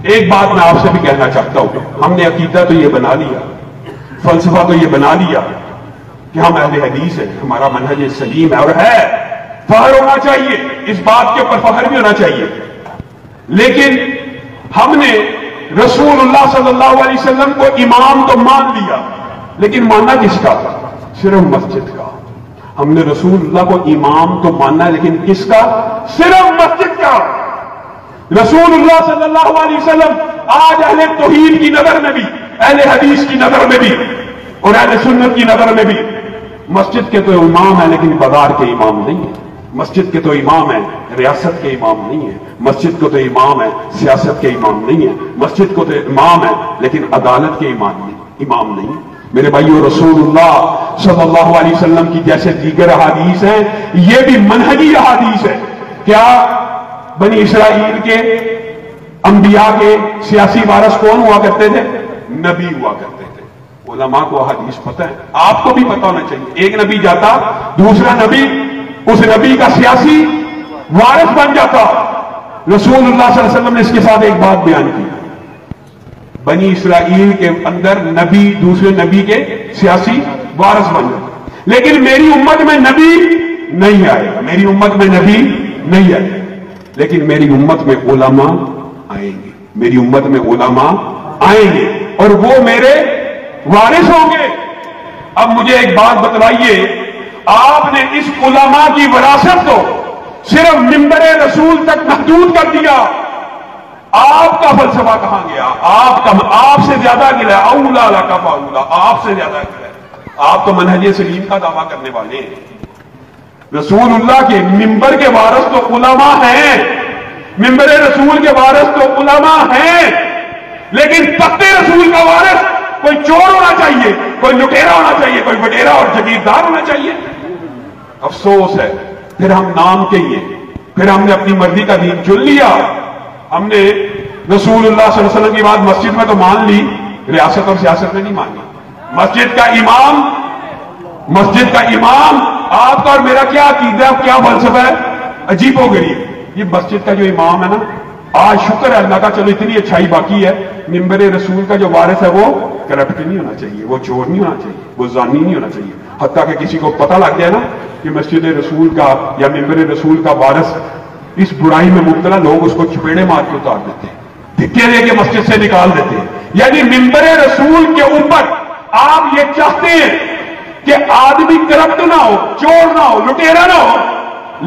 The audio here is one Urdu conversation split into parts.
ایک بات میں آپ سے بھی کہنا چاہتا ہوں، ہم نے عقیدہ تو یہ بنا لیا، فلسفہ تو یہ بنا لیا کہ ہم اہل حدیث ہیں، ہمارا منہج سلیم ہے، اور ہے، فخر ہونا چاہیے، اس بات کے اوپر فخر بھی ہونا چاہیے، لیکن ہم نے رسول اللہ صلی اللہ علیہ وسلم کو امام تو مان لیا، لیکن ماننا کس کا؟ صرف مسجد کا۔ ہم نے رسول اللہ کو امام تو ماننا ہے، لیکن کس کا؟ صرف مسجد کا۔ رسول اللہ صلی اللہ علیہ وسلم آج اہل توحید کی نظر میں بھی، اہل حدیث کی نظر میں بھی، اور اہل سنت کی نظر میں بھی مسجد کے تو امام ہیں، لیکن بازار کے امام نہیں ہیں۔ مسجد کے تو امام ہیں، ریاست کے امام نہیں ہیں۔ مسجد کو تو امام ہے، سیاست کے امام نہیں ہیں۔ مسجد کو تو امام ہے، لیکن عدالت کے امام نہیں۔ میرے بھائیو، رسول اللہ صلی اللہ علیہ وسلم کی جیسے دیگر احادیث ہیں، یہ بھی منہجی احادیث ہے۔ کیا بنی اسرائیل کے انبیاء کے سیاسی وارث کون ہوا کرتے تھے؟ نبی ہوا کرتے تھے۔ علماء کو حدیث پتہ ہے، آپ کو بھی پتہ ہونا چاہیے۔ ایک نبی جاتا، دوسرا نبی اس نبی کا سیاسی وارث بن جاتا۔ رسول اللہ صلی اللہ علیہ وسلم نے اس کے ساتھ ایک بات بیان کی، بنی اسرائیل کے اندر نبی دوسرے نبی کے سیاسی وارث بن جاتا، لیکن میری امت میں نبی نہیں آئے گا، میری امت میں نبی نہیں آئے گا، لیکن میری امت میں علماء آئیں گے، میری امت میں علماء آئیں گے، اور وہ میرے وارث ہوں گے۔ اب مجھے ایک بات بتلائیے، آپ نے اس علماء کی وراثت کو صرف منبر رسول تک محدود کر دیا، آپ کا فلسفہ کہاں گیا؟ آپ سے زیادہ گلا، اولا لکا فاولا، آپ سے زیادہ گلا۔ آپ تو منہج سلیم کا دعویٰ کرنے والے ہیں۔ رسول اللہ کے منبر کے وارث تو علماء ہیں، منبر رسول کے وارث تو علماء ہیں، لیکن تخت رسول کا وارث کوئی چور ہونا چاہیے، کوئی لٹیرا ہونا چاہیے، کوئی وڈیرا اور جگیردار ہونا چاہیے۔ افسوس ہے، پھر ہم نام کے لیے، پھر ہم نے اپنی مرضی کا دین چن لیا۔ ہم نے رسول اللہ صلی اللہ علیہ وسلم کی بات مسجد میں تو مان لی، ریاست اور سیاست میں نہیں مانی۔ مسجد کا امام آپ کا اور میرا کیا عقیدہ، کیا فلسفہ ہے؟ عجیب و غریب۔ یہ مسجد کا جو امام ہے نا، آج شکر ہے اللہ کا، چلو اتنی اچھائی باقی ہے، منبر رسول کا جو وارث ہے وہ کرپٹ نہیں ہونا چاہیے، وہ چور نہیں ہونا چاہیے، وہ زانی نہیں ہونا چاہیے۔ حتیٰ کہ کسی کو پتہ لگ جائے نا کہ مسجد رسول کا یا منبر رسول کا وارث اس برائی میں مبتلا، لوگ اس کو چپیڑے مار کے اتار دیتے ہیں، دھکے دے کے مسجد سے نکال دیتے ہیں۔ یعنی منبر رسول کے اوپر آپ یہ چاہتے ہیں کہ آدمی کرپٹ نہ ہو، چور نہ ہو، لٹیرا نہ ہو،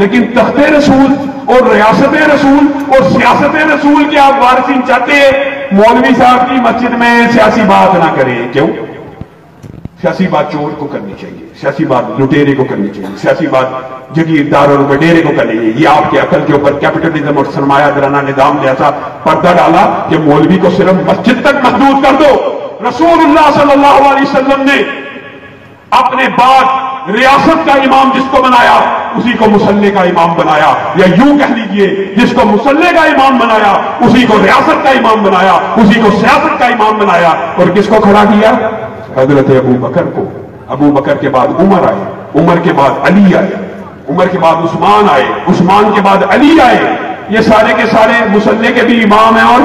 لیکن تخت رسول اور ریاست رسول اور سیاست رسول کے آپ وارثین چاہتے ہیں مولوی صاحب کی مسجد میں سیاسی بات نہ کریں۔ کیوں؟ سیاسی بات چور کو کرنی چاہیے، سیاسی بات لٹیرے کو کرنی چاہیے، سیاسی بات جگیردار اور وڈیرے کو کرنی چاہیے۔ یہ آپ کے عقل کے اوپر کیپٹلزم اور سرمایہ دارانہ نظام نے ایسا پردہ ڈالا کہ مولوی کو صرف مسجد تک محدود کر دو۔ رسول اللہ صلی اللہ علیہ وسلم نے اپنے بعد ریاست کا امام جس کو بنایا، اسی کو مصلی کا امام بنایا، یا یوں کہہ لیجئے جس کو مصلی کا امام بنایا اسی کو ریاست کا امام بنایا، اسی کو سیاست کا امام بنایا۔ اور کس کو کھڑا کیا؟ حضرت ابو بکر کو۔ ابو بکر کے بعد عمر آئے، عمر کے بعد علی آئے، عمر کے بعد عثمان آئے، عثمان کے بعد علی آئے۔ یہ سارے کے سارے مصلی کے بھی امام ہیں اور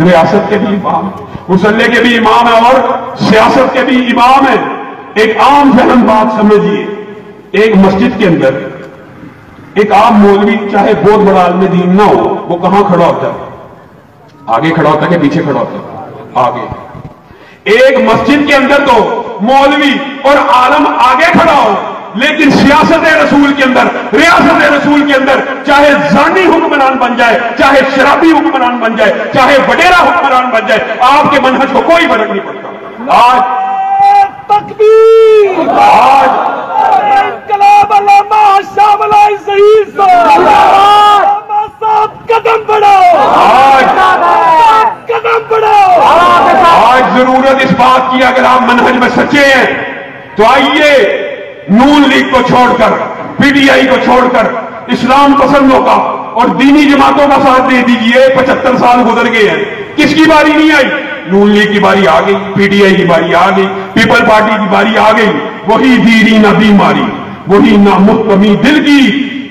ریاست کے بھی امام ہیں، مصلی کے بھی امام ہیں اور سیاست کے بھی امام ہیں۔ ایک عام فہم بات سمجھیے، ایک مسجد کے اندر ایک عام مولوی چاہے بہت بڑا عالم دین نہ ہو، وہ کہاں کھڑا ہوتا ہے؟ آگے کھڑا ہوتا ہے کہ پیچھے کھڑا ہوتا ہے؟ آگے۔ ایک مسجد کے اندر تو مولوی اور عالم آگے کھڑا ہو، لیکن سیاست رسول کے اندر، ریاست رسول کے اندر چاہے زانی حکمران بن جائے، چاہے شرابی حکمران بن جائے، چاہے وڈیرا حکمران بن جائے، آپ کے منہج کو کوئی فرق نہیں پڑتا۔ آج تکبیر، آج انقلاب علامہ شاہ ولی ظہیر صاحب قدم بڑھاؤ، قدم بڑھاؤ۔ آج ضرورت اس بات کی، اگر آپ منہج میں سچے ہیں تو آئیے نون لیگ کو چھوڑ کر، پی ٹی آئی کو چھوڑ کر اسلام پسندوں کا اور دینی جماعتوں کا ساتھ دے دیجئے۔ 75 سال گزر گئے ہیں، کس کی باری نہیں آئی؟ نون لیگ کی باری آ گئی، پی ٹی آئی کی باری آ گئی، پیپل پارٹی کی باری آ گئی۔ وہی دیری نہ بیماری، وہی نہ محکمی دل کی،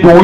2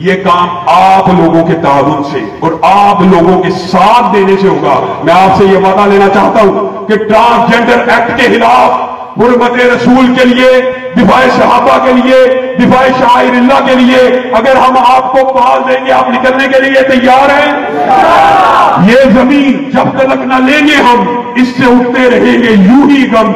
یہ کام آپ لوگوں کے تعاون سے اور آپ لوگوں کے ساتھ دینے سے ہوگا۔ میں آپ سے یہ وعدہ لینا چاہتا ہوں کہ ٹرانسجینڈر ایکٹ کے خلاف، حرمت رسول کے لیے، دفاع صحابہ کے لیے، دفاع شعائر اللہ کے لیے اگر ہم آپ کو پال دیں گے، آپ نکلنے کے لیے تیار ہیں؟ یہ زمین جب تلک نہ لیں گے ہم، اس سے اٹھتے رہیں گے یوں ہی غم،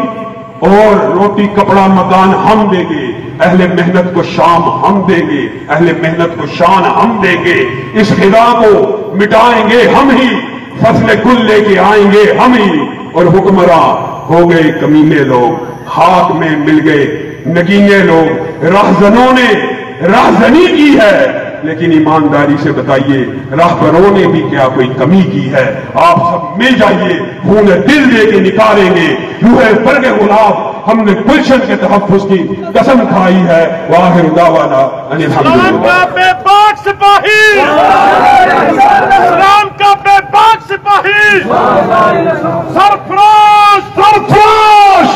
اور روٹی کپڑا مکان ہم دیں گے، اہل محنت کو شام ہم دیں گے، اہل محنت کو شان ہم دیں گے، اس خدا کو مٹائیں گے ہم ہی، فصل گل لے کے آئیں گے ہم ہی، اور حکمراں ہو گئے کمینے لوگ، ہاتھ میں مل گئے نگینے لوگ، راہزنوں نے راہزنی کی ہے، لیکن ایمانداری سے بتائیے راہبروں نے بھی کیا کوئی کمی کی ہے؟ آپ سب مل جائیے، خون دل دے کے نکالیں گے، روح برگ گلاب ہم نے گلشن کے تحفظ کی قسم کھائی ہے۔ وآخر دعوانا ان الحمدللہ۔ اسلام کا بے باک سپاہی، اسلام کا بے باک سپاہی، سرفراز سرفراز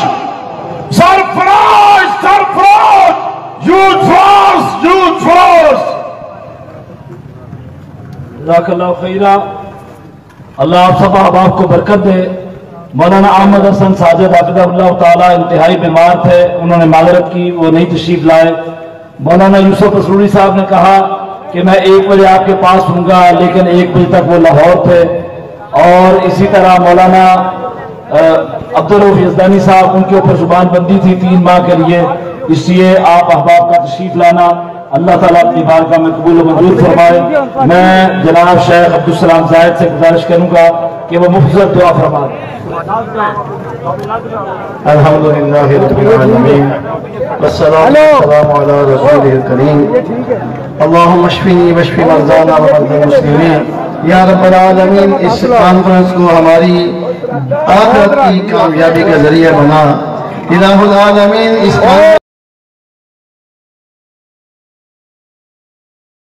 سرفراز سرفراز، یوتھ فورس یوتھ فورس۔ جزاک اللہ خیرہ، اللہ آپ سب احباب کو برکت دے۔ مولانا احمد حسن ساجد حفظہ اللہ تعالیٰ انتہائی بیمار تھے، انہوں نے معذرت کی، وہ نہیں تشریف لائے۔ مولانا یوسف اسروری صاحب نے کہا کہ میں 1 بجے آپ کے پاس ہوں گا، لیکن 1 بجے تک وہ لاہور تھے۔ اور اسی طرح مولانا عبدالرؤف یزدانی صاحب، ان کے اوپر زبان بندی تھی 3 ماہ کے لیے، اس لیے آپ احباب کا تشریف لانا اللہ تعالیٰ اپنی بارگاہ میں قبول و منظور فرمائے۔ میں جناب شیخ عبدالسلام زاہد سے گزارش کروں گا کہ وہ مختصر دعا فرمائیں۔ الحمدللہ رب العالمین والصلاة والسلام علی رسولہ الکریم اللہم اشفنی واشف مرضانا ومرضی المسلمین۔ یا رب العالمین، اس کانفرنس کو ہماری آخرت کی کامیابی کا ذریعہ بنا۔ الہ العالمین، اس